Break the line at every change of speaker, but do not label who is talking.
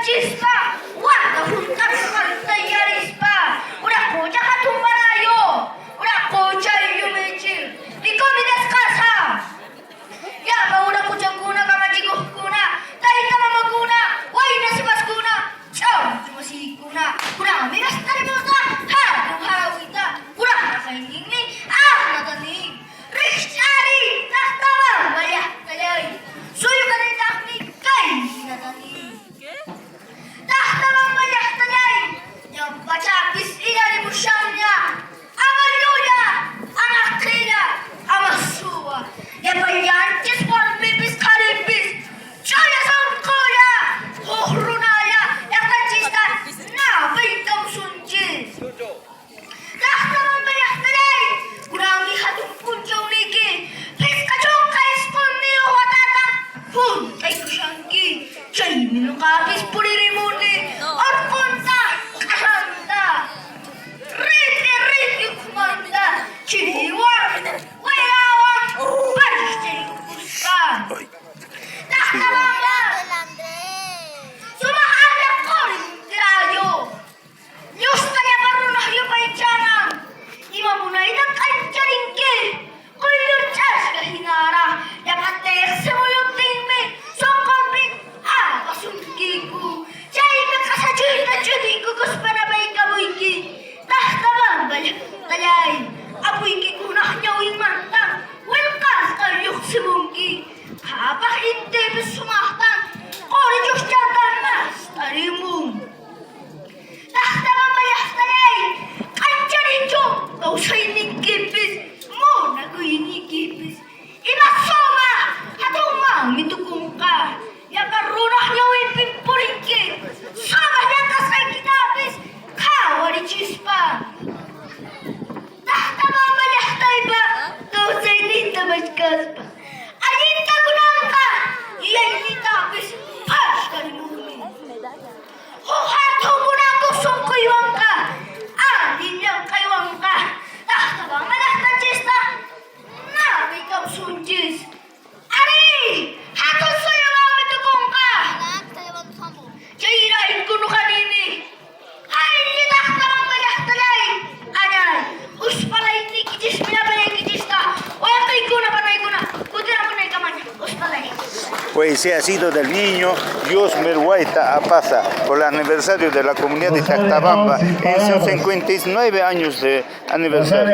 chispa, wala huntas kalta yarispa, ura koja katumbarayo, ura koja yumechi, liko midas kasa. Ya mauna koja guna kama jigo guna, tayo kama maguna, why na si Baskuna, chow cuma si guna, ura midas tari mosa, ha hawita, ura kainin ni, natani, rishari, Tactabamba ya talay, suyo ka rin lakni kay natani. Tactabamba ya talay, yung pachapis ilari mo siyang niya, ang aluya, ang akila, ang masuwa, yung bayantis por pipis karipis, chaya sang kuya, hohrunaya, yung tachista, nabay kang sunjis. Tactabamba ya talay, kurangi hatong punchaw niki, pis kachong kais pun niyo watata, pun kay kusyangki, chay minukapis pulirimuni, or punta, kasanda, riti kumanda, chiniwar, wayawan, paris chinikusta. Tactabamba, sumahanap ko rin tirayo. Diyos kaya marunah yung paitsanang, ima mo na itang kancharingke, kung yung chas kahinara, yapatek sa mo yung tingme, songkomping, pasungki ko, chay makasadyay na dyunin ko, kusparabay kabuiki, Tactabamba talay, abuiki ko na kanyawing mantang, welkas kalyok si mungki, kapag hindi mo sumatang, kore Diyos dyan mas, tarimong. Tactabamba ya talay, kancharin jo, kau sa'y ningkipis, mo naguyin nikipis. Imasoma, hatong mangitugong ka, yakarunah niyo ipimpuringki, sama niya kasay kitapis, kawari chispa. Tactabamba ya tayba, kau sa'y nintabas kaspa. Ayin kagunang ka, iyay nitapis, pas kalimumi. Huhatong mo na kusong kuywang ka, niyang kaywang ka, Tactabamba na tachista, nabi kang sunjis. Ari, hatong sa'yo mami tukong ka, chayirahin ko no kanini. Ay, ni Tactabamba ya talay, anay, uspalay ni kijis, pinapalay kijis ka, oyatay ko na, panay ko na, kutira ko na ikamanya, uspalay.
Poesía ha sido del niño YOSMER HUAYTA Apasa por el aniversario de la comunidad de Tactabamba en sus 59 años de aniversario.